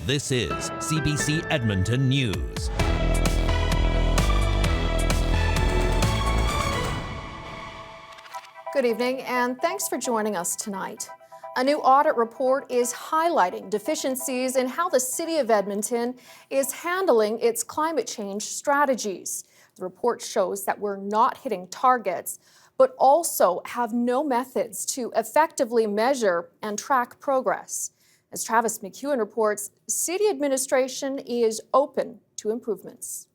This is CBC Edmonton News. Good evening, and thanks for joining us tonight. A new audit report is highlighting deficiencies in how the City of Edmonton is handling its climate change strategies. The report shows that we're not hitting targets, but also have no methods to effectively measure and track progress. As Travis McEwen reports, City administration is open to improvements.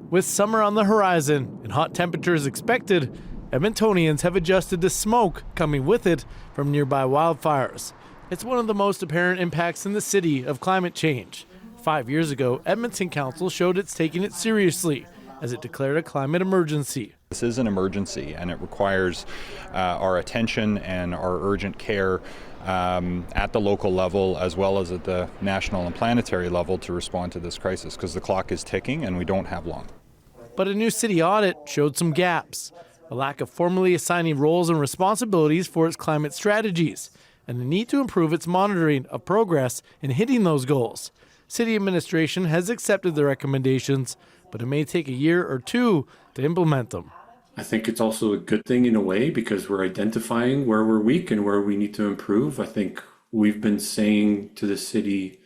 With summer on the horizon and hot temperatures expected, Edmontonians have adjusted to smoke coming with it from nearby wildfires. It's one of the most apparent impacts in the city of climate change. 5 years ago, Edmonton Council showed it's taking it seriously as it declared a climate emergency. This is an emergency, and it requires our attention and our urgent care at the local level as well as at the national and planetary level to respond to this crisis, because the clock is ticking and we don't have long. But a new city audit showed some gaps. A lack of formally assigning roles and responsibilities for its climate strategies, and the need to improve its monitoring of progress in hitting those goals. City administration has accepted the recommendations, but it may take a year or two to implement them. I think it's also a good thing in a way because we're identifying where we're weak and where we need to improve. I think we've been saying to the city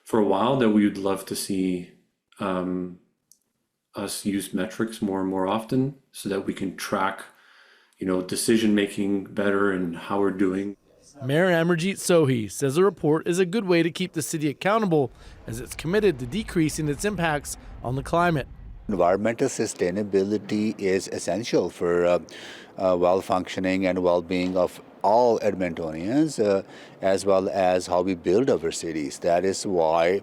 for a while that we would love to see us use metrics more and more often so that we can track, decision making better and how we're doing. Mayor Amarjeet Sohi says the report is a good way to keep the city accountable as it's committed to decreasing its impacts on the climate. Environmental sustainability is essential for well-functioning and well-being of all Edmontonians, as well as how we build our cities. That is why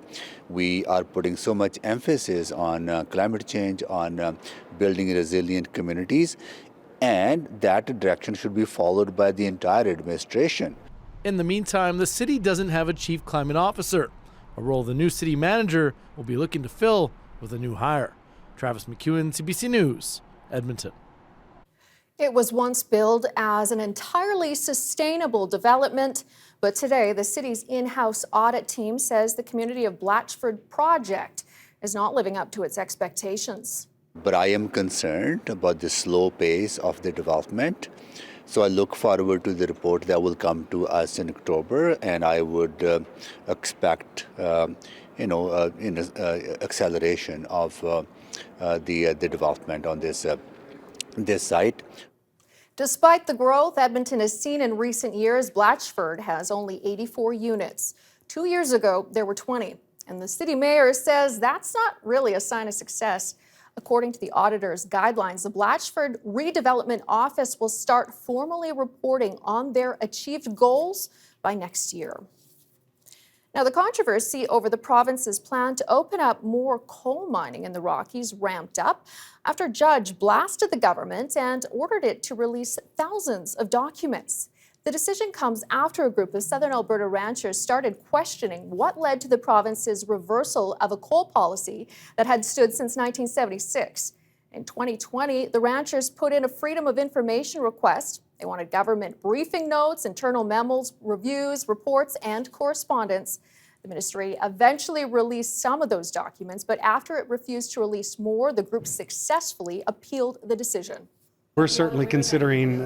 we are putting so much emphasis on climate change, on building resilient communities, and that direction should be followed by the entire administration. In the meantime, the city doesn't have a chief climate officer, a role the new city manager will be looking to fill with a new hire. Travis McEwen, CBC News, Edmonton. It was once billed as an entirely sustainable development, but today the city's in-house audit team says the community of Blatchford project is not living up to its expectations. But I am concerned about the slow pace of the development. So I look forward to the report that will come to us in October, and I would expect acceleration of the development on this site. Despite the growth Edmonton has seen in recent years, Blatchford has only 84 units. 2 years ago, there were 20, and the city mayor says that's not really a sign of success. According to the auditor's guidelines, the Blatchford Redevelopment Office will start formally reporting on their achieved goals by next year. Now, the controversy over the province's plan to open up more coal mining in the Rockies ramped up after a judge blasted the government and ordered it to release thousands of documents. The decision comes after a group of Southern Alberta ranchers started questioning what led to the province's reversal of a coal policy that had stood since 1976. In 2020, the ranchers put in a Freedom of Information request. They wanted government briefing notes, internal memos, reviews, reports, and correspondence. The ministry eventually released some of those documents, but after it refused to release more, the group successfully appealed the decision. We're certainly considering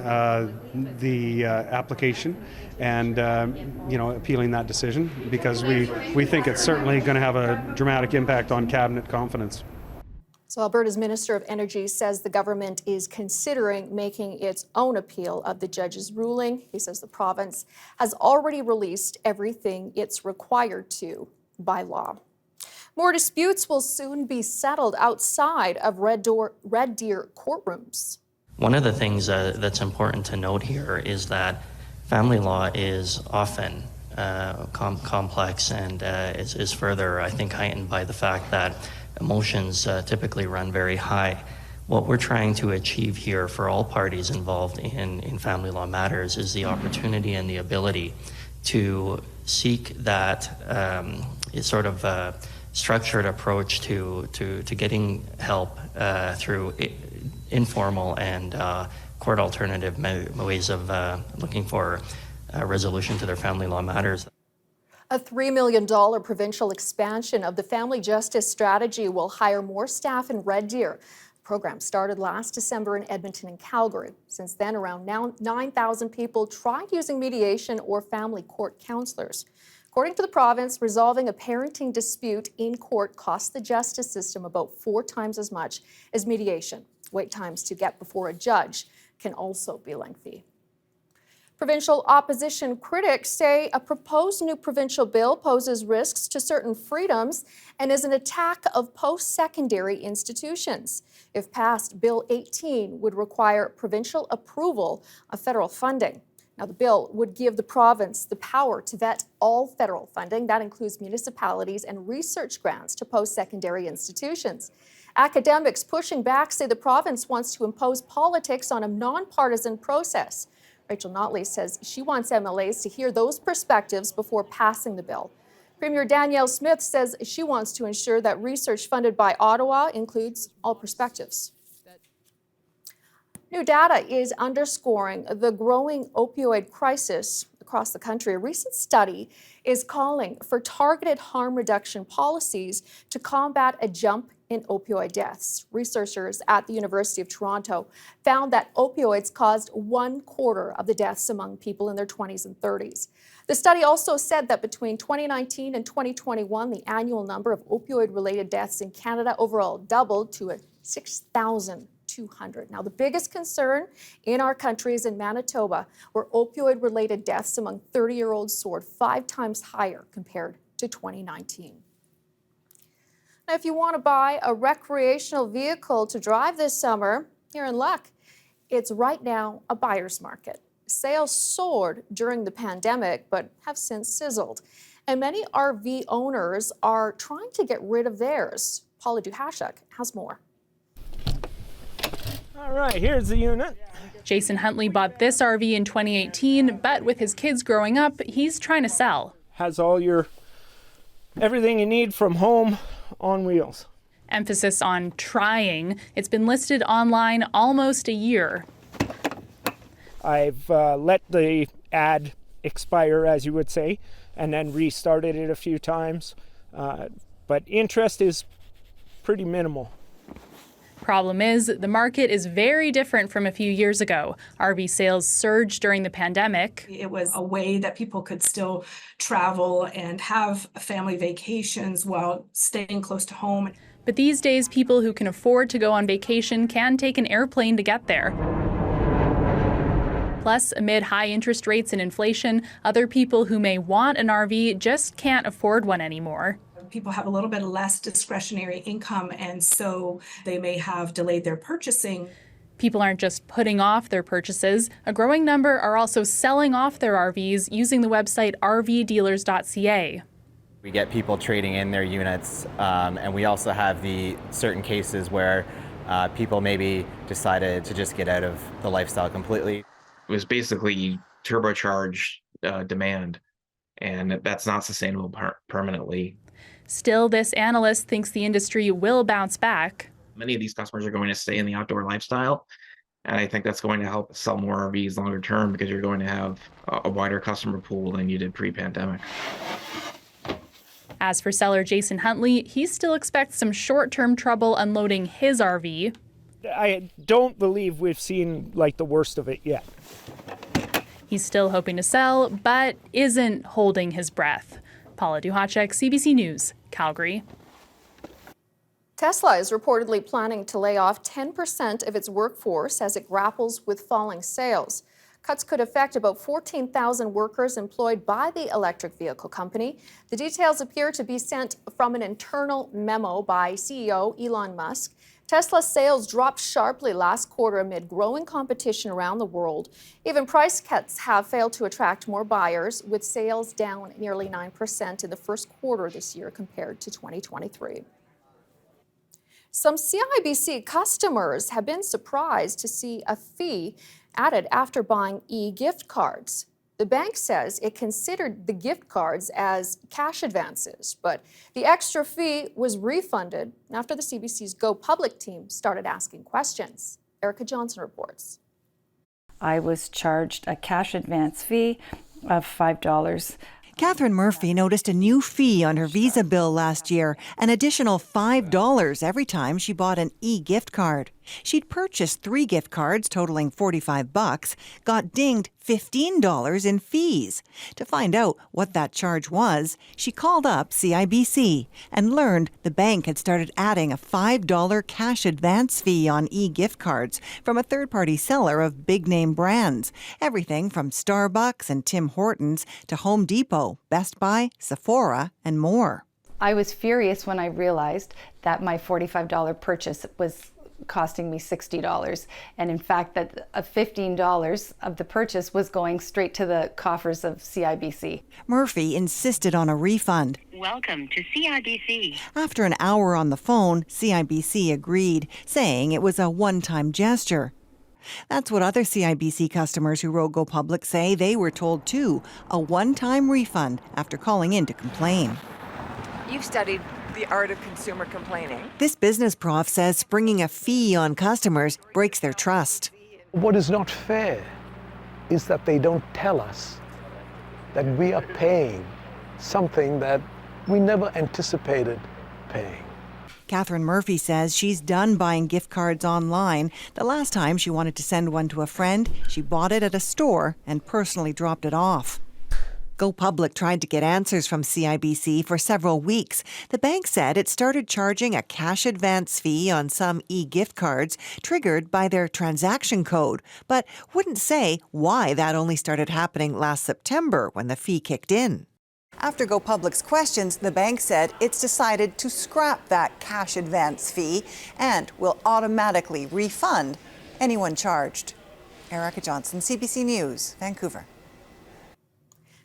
the application and appealing that decision because we think it's certainly going to have a dramatic impact on cabinet confidence. So Alberta's Minister of Energy says the government is considering making its own appeal of the judge's ruling. He says the province has already released everything it's required to by law. More disputes will soon be settled outside of Red Deer courtrooms. One of the things that's important to note here is that family law is often complex and is further, I think, heightened by the fact that emotions typically run very high. What we're trying to achieve here for all parties involved in family law matters is the opportunity and the ability to seek that sort of structured approach to getting help through informal and court alternative ways of looking for a resolution to their family law matters. A $3 million provincial expansion of the family justice strategy will hire more staff in Red Deer. The program started last December in Edmonton and Calgary. Since then, around 9,000 people tried using mediation or family court counselors. According to the province, resolving a parenting dispute in court costs the justice system about 4 times as much as mediation. Wait times to get before a judge can also be lengthy. Provincial opposition critics say a proposed new provincial bill poses risks to certain freedoms and is an attack of post-secondary institutions. If passed, Bill 18 would require provincial approval of federal funding. Now, the bill would give the province the power to vet all federal funding. That includes municipalities and research grants to post-secondary institutions. Academics pushing back say the province wants to impose politics on a nonpartisan process. Rachel Notley says she wants MLAs to hear those perspectives before passing the bill. Premier Danielle Smith says she wants to ensure that research funded by Ottawa includes all perspectives. New data is underscoring the growing opioid crisis across the country. A recent study is calling for targeted harm reduction policies to combat a jump in opioid deaths. Researchers at the University of Toronto found that opioids caused 1/4 of the deaths among people in their 20s and 30s. The study also said that between 2019 and 2021, the annual number of opioid-related deaths in Canada overall doubled to 6,200. Now, the biggest concern in our country is in Manitoba, where opioid-related deaths among 30-year-olds soared 5 times higher compared to 2019. Now, if you want to buy a recreational vehicle to drive this summer, you're in luck. It's right now a buyer's market. Sales soared during the pandemic, but have since sizzled. And many RV owners are trying to get rid of theirs. Paula Duhashuk has more. All right, here's the unit. Jason Huntley bought this RV in 2018, but with his kids growing up, he's trying to sell. Has all your everything you need from home on wheels. Emphasis on trying. It's been listed online almost a year. I've let the ad expire, as you would say, and then restarted it a few times. But interest is pretty minimal. Problem is, the market is very different from a few years ago. RV sales surged during the pandemic. It was a way that people could still travel and have family vacations while staying close to home. But these days, people who can afford to go on vacation can take an airplane to get there. Plus, amid high interest rates and inflation, other people who may want an RV just can't afford one anymore. People have a little bit less discretionary income, and so they may have delayed their purchasing. People aren't just putting off their purchases. A growing number are also selling off their RVs using the website rvdealers.ca. We get people trading in their units, and we also have the certain cases where people maybe decided to just get out of the lifestyle completely. It was basically turbocharged demand, and that's not sustainable permanently. Still, this analyst thinks the industry will bounce back. Many of these customers are going to stay in the outdoor lifestyle, and I think that's going to help sell more RVs longer term because you're going to have a wider customer pool than you did pre-pandemic. As for seller Jason Huntley, he still expects some short-term trouble unloading his RV. I don't believe we've seen the worst of it yet. He's still hoping to sell, but isn't holding his breath. Paula Duhashuk, CBC News, Calgary. Tesla is reportedly planning to lay off 10% of its workforce as it grapples with falling sales. Cuts could affect about 14,000 workers employed by the electric vehicle company. The details appear to be sent from an internal memo by CEO Elon Musk. Tesla's sales dropped sharply last quarter amid growing competition around the world. Even price cuts have failed to attract more buyers, with sales down nearly 9% in the first quarter this year compared to 2023. Some CIBC customers have been surprised to see a fee added after buying e-gift cards. The bank says it considered the gift cards as cash advances, but the extra fee was refunded after the CBC's Go Public team started asking questions. Erica Johnson reports. I was charged a cash advance fee of $5. Catherine Murphy noticed a new fee on her Visa bill last year, an additional $5 every time she bought an e-gift card. She'd purchased 3 gift cards totaling $45, got dinged $15 in fees. To find out what that charge was, she called up CIBC and learned the bank had started adding a $5 cash advance fee on e-gift cards from a third-party seller of big-name brands. Everything from Starbucks and Tim Hortons to Home Depot, Best Buy, Sephora, and more. I was furious when I realized that my $45 purchase was costing me $60, and in fact that $15 of the purchase was going straight to the coffers of CIBC. Murphy insisted on a refund. Welcome to CIBC. After an hour on the phone, CIBC agreed, saying it was a one-time gesture. That's what other CIBC customers who wrote Go Public say they were told too, a one-time refund after calling in to complain. You've studied the art of consumer complaining. This business prof says springing a fee on customers breaks their trust. What is not fair is that they don't tell us that we are paying something that we never anticipated paying. Catherine Murphy says she's done buying gift cards online. The last time she wanted to send one to a friend, she bought it at a store and personally dropped it off. Go Public tried to get answers from CIBC for several weeks. The bank said it started charging a cash advance fee on some e-gift cards triggered by their transaction code, but wouldn't say why that only started happening last September when the fee kicked in. After Go Public's questions, the bank said it's decided to scrap that cash advance fee and will automatically refund anyone charged. Erica Johnson, CBC News, Vancouver.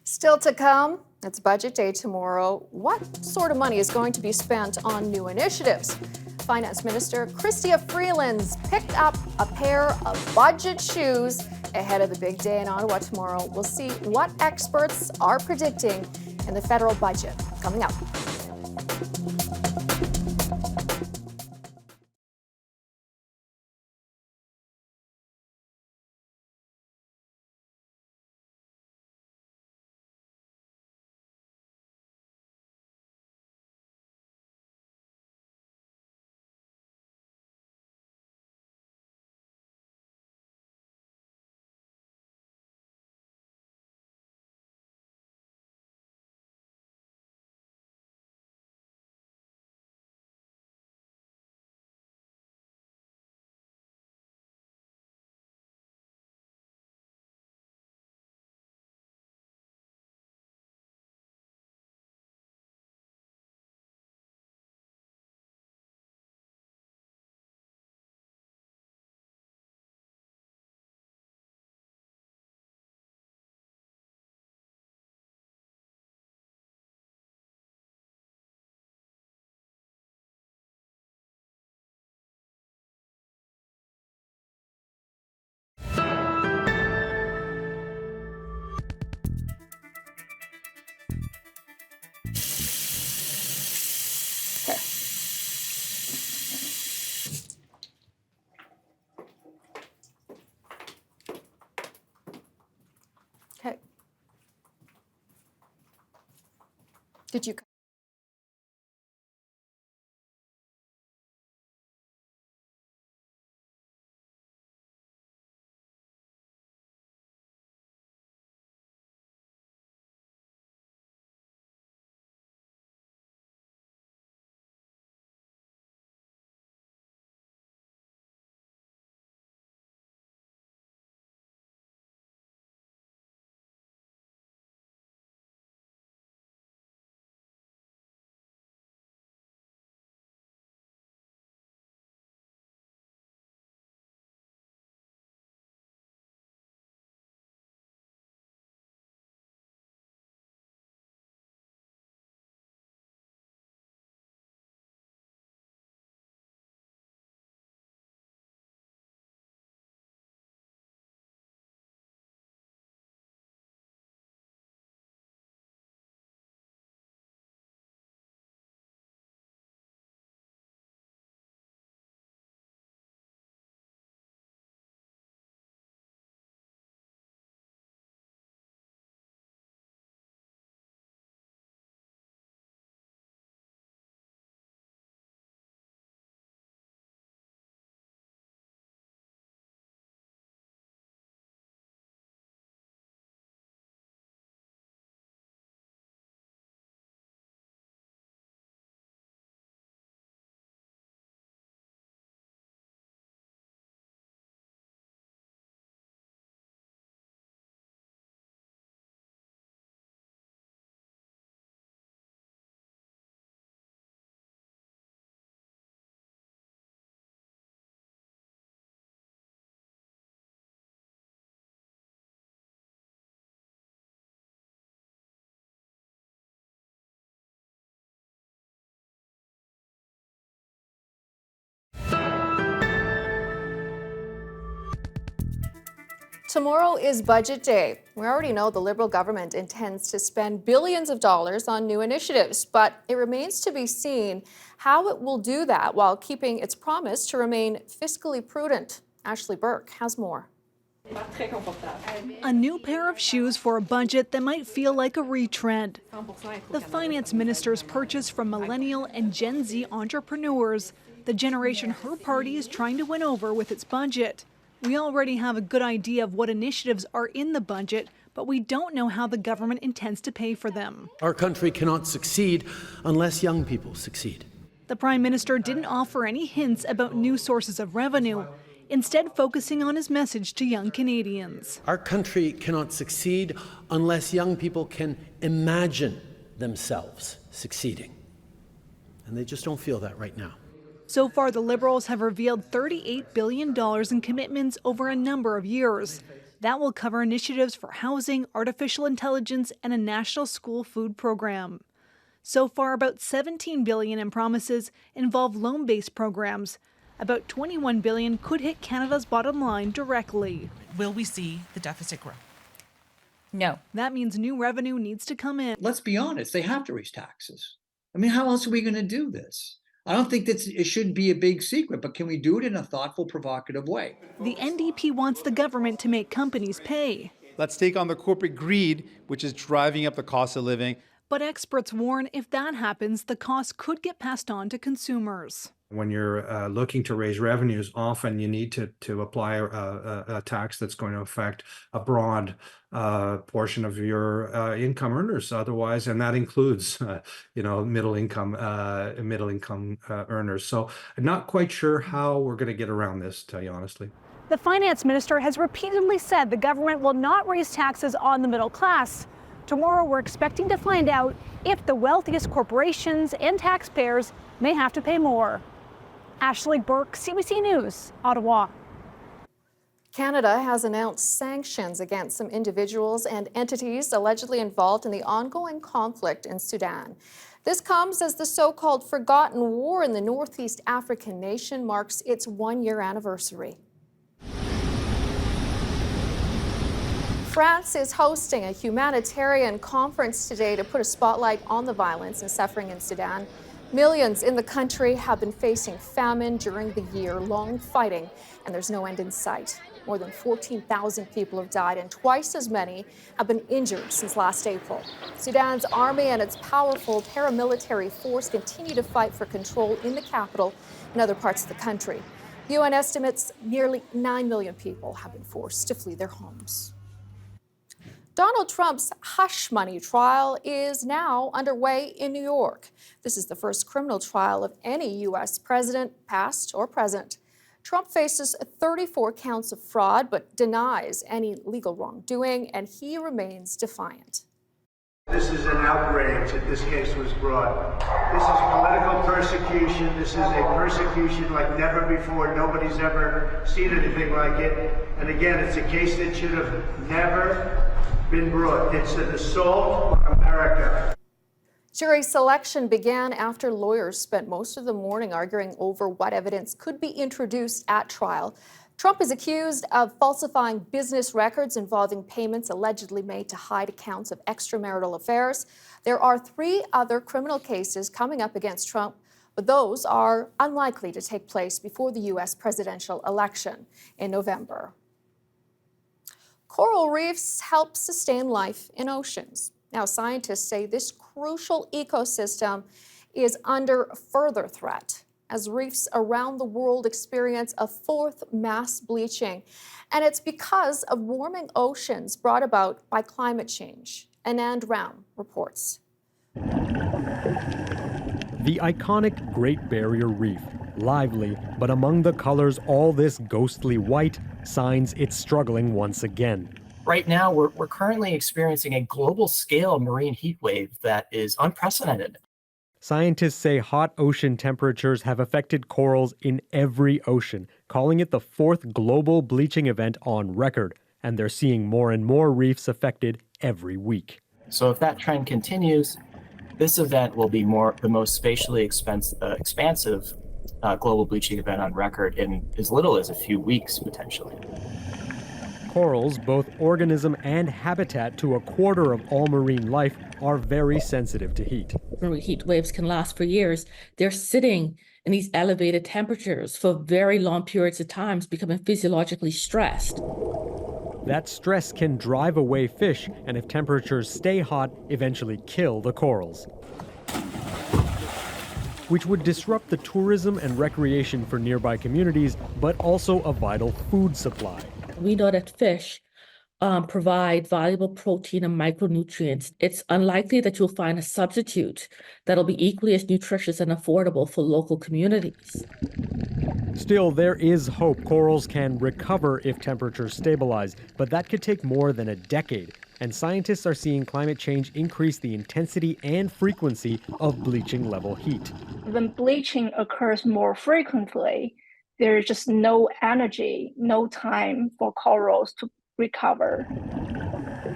Still to come, it's budget day tomorrow. What sort of money is going to be spent on new initiatives? Finance Minister Chrystia Freeland's picked up a pair of budget shoes ahead of the big day in Ottawa tomorrow. We'll see what experts are predicting in the federal budget. Coming up. Okay. Did you? Tomorrow is budget day. We already know the Liberal government intends to spend billions of dollars on new initiatives, but it remains to be seen how it will do that while keeping its promise to remain fiscally prudent. Ashley Burke has more. A new pair of shoes for a budget that might feel like a retread. The finance minister's purchase from millennial and Gen Z entrepreneurs, the generation her party is trying to win over with its budget. We already have a good idea of what initiatives are in the budget, but we don't know how the government intends to pay for them. Our country cannot succeed unless young people succeed. The Prime Minister didn't offer any hints about new sources of revenue, instead focusing on his message to young Canadians. Our country cannot succeed unless young people can imagine themselves succeeding. And they just don't feel that right now. So far, the Liberals have revealed $38 billion in commitments over a number of years. That will cover initiatives for housing, artificial intelligence, and a national school food program. So far, about $17 billion in promises involve loan-based programs. About $21 billion could hit Canada's bottom line directly. Will we see the deficit grow? No. That means new revenue needs to come in. Let's be honest, they have to raise taxes. I mean, how else are we going to do this? I don't think that it should be a big secret, but can we do it in a thoughtful, provocative way? The NDP wants the government to make companies pay. Let's take on the corporate greed, which is driving up the cost of living. But experts warn if that happens, the cost could get passed on to consumers. When you're looking to raise revenues, often you need to apply a tax that's going to affect a broad portion of your income earners. Otherwise, and that includes middle income earners. So I'm not quite sure how we're going to get around this, to tell you honestly. The finance minister has repeatedly said the government will not raise taxes on the middle class. Tomorrow, we're expecting to find out if the wealthiest corporations and taxpayers may have to pay more. Ashley Burke, CBC News, Ottawa. Canada has announced sanctions against some individuals and entities allegedly involved in the ongoing conflict in Sudan. This comes as the so-called forgotten war in the Northeast African nation marks its one-year anniversary. France is hosting a humanitarian conference today to put a spotlight on the violence and suffering in Sudan. Millions in the country have been facing famine during the year-long fighting, and there's no end in sight. More than 14,000 people have died, and twice as many have been injured since last April. Sudan's army and its powerful paramilitary force continue to fight for control in the capital and other parts of the country. UN estimates nearly 9 million people have been forced to flee their homes. Donald Trump's hush money trial is now underway in New York. This is the first criminal trial of any U.S. president, past or present. Trump faces 34 counts of fraud, but denies any legal wrongdoing, and he remains defiant. This is an outrage that this case was brought. This is political persecution. This is a persecution like never before. Nobody's ever seen anything like it. And again, it's a case that should have never been brought. It's an assault on America. Jury selection began after lawyers spent most of the morning arguing over what evidence could be introduced at trial. Trump is accused of falsifying business records involving payments allegedly made to hide accounts of extramarital affairs. There are 3 other criminal cases coming up against Trump, but those are unlikely to take place before the U.S. presidential election in November. Coral reefs help sustain life in oceans. Now, scientists say this crucial ecosystem is under further threat as reefs around the world experience a 4th mass bleaching. And it's because of warming oceans brought about by climate change. Anand Ram reports. The iconic Great Barrier Reef, lively, but among the colors all this ghostly white, signs it's struggling once again. Right now, we're currently experiencing a global scale marine heat wave that is unprecedented. Scientists say hot ocean temperatures have affected corals in every ocean, calling it the 4th global bleaching event on record, and they're seeing more and more reefs affected every week. So if that trend continues, this event will be the most spatially expansive global bleaching event on record in as little as a few weeks, potentially. corals, both organism and habitat to a quarter of all marine life, are very sensitive to heat. Heat waves can last for years. They're sitting in these elevated temperatures for very long periods of time, becoming physiologically stressed. That stress can drive away fish, and if temperatures stay hot, eventually kill the corals, which would disrupt the tourism and recreation for nearby communities, but also a vital food supply. We know that fish provide valuable protein and micronutrients. It's unlikely that you'll find a substitute that'll be equally as nutritious and affordable for local communities. Still, there is hope corals can recover if temperatures stabilize, but that could take more than a decade. And scientists are seeing climate change increase the intensity and frequency of bleaching level heat. When bleaching occurs more frequently, there is just no energy, no time for corals to recover.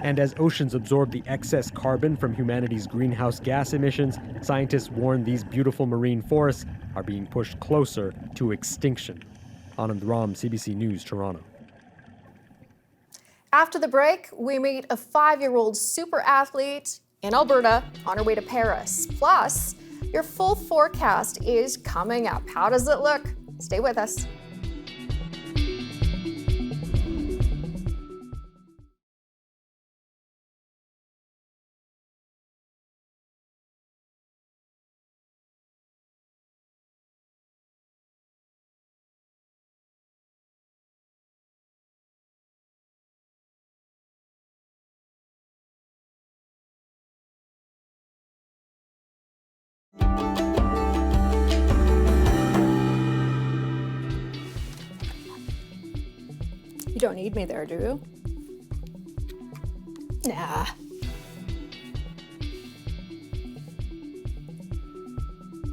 And as oceans absorb the excess carbon from humanity's greenhouse gas emissions, scientists warn these beautiful marine forests are being pushed closer to extinction. Anand Ram, CBC News, Toronto. After the break, we meet a 5-year-old super athlete in Alberta on her way to Paris. Plus, your full forecast is coming up. How does it look? Stay with us. You don't need me there, do you? Nah.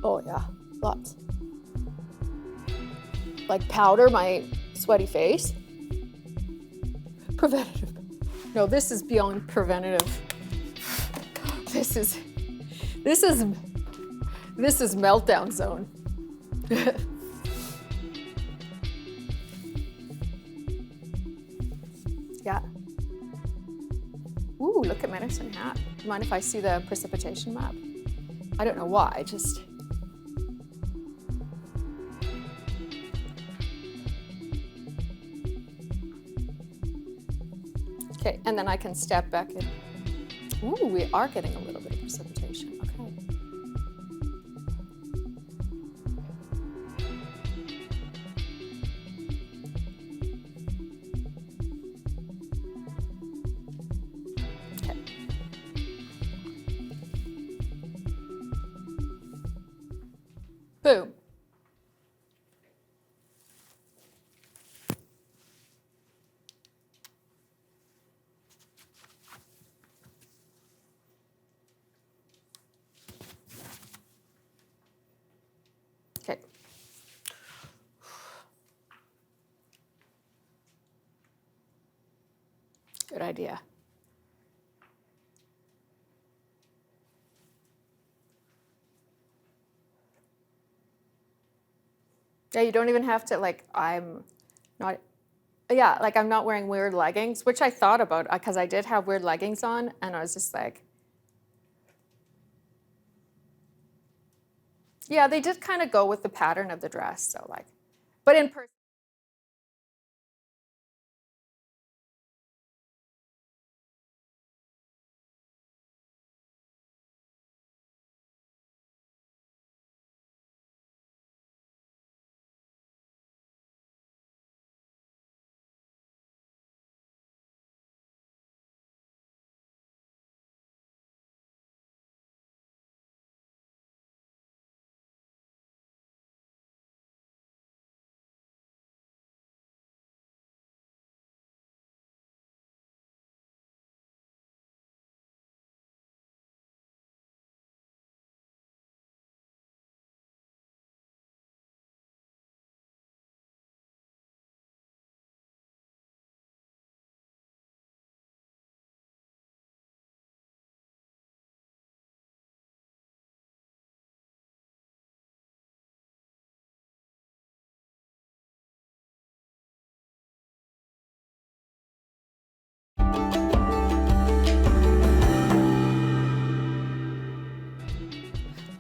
Oh yeah, lots. Like powder my sweaty face? Preventative. No, this is beyond preventative. This is meltdown zone. Yeah. Ooh, look at Medicine Hat. Mind if I see the precipitation map? I don't know why, just. Okay, and then I can step back in. Ooh, we are getting a little bit of precipitation, okay. Boom. Okay. Good idea. Yeah, you don't even have to, like, I'm not wearing weird leggings, which I thought about because I did have weird leggings on and I was just like, yeah, they did kind of go with the pattern of the dress. So like, but in person.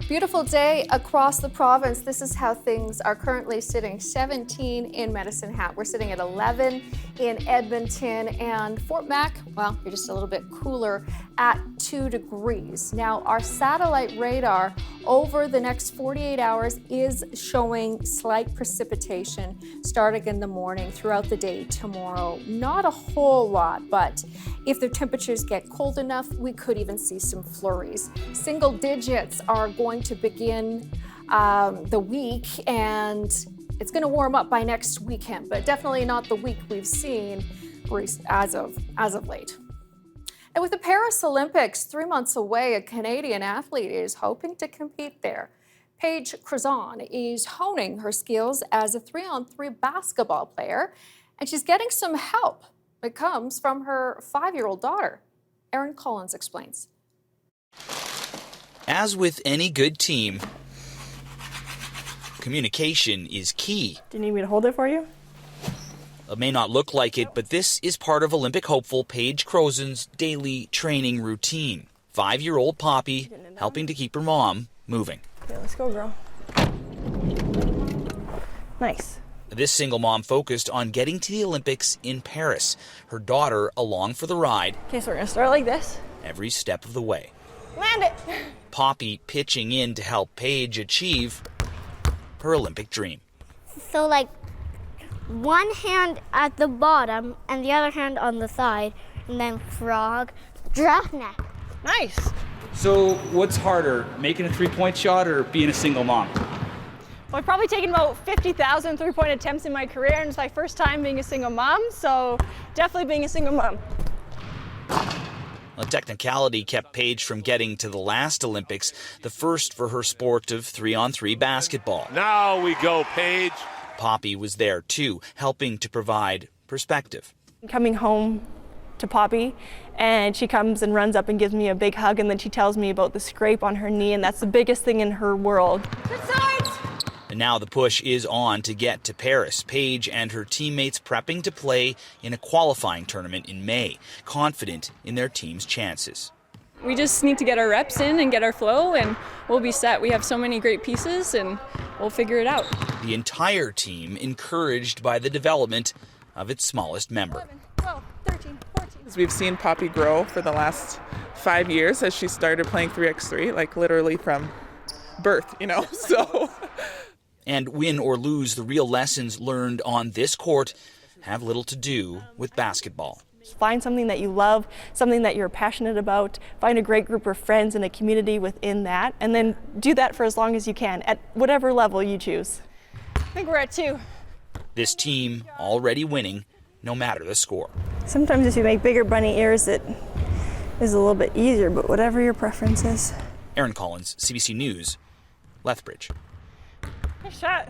Beautiful day across the province. This is how things are currently sitting. 17 in Medicine Hat. We're sitting at 11 in Edmonton, and Fort Mac, well, you're just a little bit cooler at 2 degrees. Now, our satellite radar over the next 48 hours is showing slight precipitation starting in the morning throughout the day tomorrow. Not a whole lot, but if the temperatures get cold enough, we could even see some flurries. Single digits are going to begin the week, and it's going to warm up by next weekend, but definitely not the week we've seen as of late. And with the Paris Olympics 3 months away, a Canadian athlete is hoping to compete there. Paige Crozon is honing her skills as a 3-on-3 basketball player, and she's getting some help. It comes from her 5-year-old daughter. Erin Collins explains. As with any good team, communication is key. Do you need me to hold it for you? It may not look like it, but this is part of Olympic hopeful Paige Crozon's daily training routine. 5-year-old Poppy helping to keep her mom moving. Okay, let's go, girl. Nice. This single mom focused on getting to the Olympics in Paris. Her daughter along for the ride. Okay, so we're gonna start like this. Every step of the way. Land it! Poppy pitching in to help Paige achieve her Olympic dream. So like one hand at the bottom and the other hand on the side, and then frog, giraffe neck. Nice. So what's harder, making a 3-point shot or being a single mom? Well, I've probably taken about 50,000 3-point attempts in my career, and it's my first time being a single mom, so definitely being a single mom. A technicality kept Paige from getting to the last Olympics, the first for her sport of 3-on-3 basketball. Now we go, Paige. Poppy was there too, helping to provide perspective. Coming home to Poppy, and she comes and runs up and gives me a big hug, and then she tells me about the scrape on her knee, and that's the biggest thing in her world. Good sides! And now the push is on to get to Paris. Paige and her teammates prepping to play in a qualifying tournament in May, confident in their team's chances. We just need to get our reps in and get our flow, and we'll be set. We have so many great pieces, and we'll figure it out. The entire team encouraged by the development of its smallest member. 11, 12, 13, 14. We've seen Poppy grow for the last 5 years as she started playing 3x3, like literally from birth, so... And win or lose, the real lessons learned on this court have little to do with basketball. Find something that you love, something that you're passionate about, find a great group of friends and a community within that, and then do that for as long as you can, at whatever level you choose. I think we're at 2. This team already winning, no matter the score. Sometimes if you make bigger bunny ears, it is a little bit easier, but whatever your preference is. Erin Collins, CBC News, Lethbridge. Nice shot.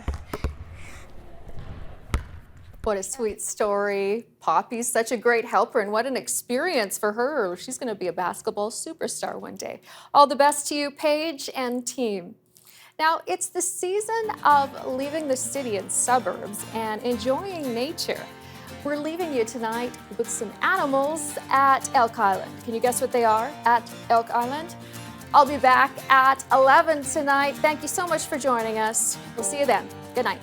What a sweet story. Poppy's such a great helper, and what an experience for her. She's going to be a basketball superstar one day. All the best to you, Paige and team. Now, it's the season of leaving the city and suburbs and enjoying nature. We're leaving you tonight with some animals at Elk Island. Can you guess what they are at Elk Island? I'll be back at 11 tonight. Thank you so much for joining us. We'll see you then. Good night.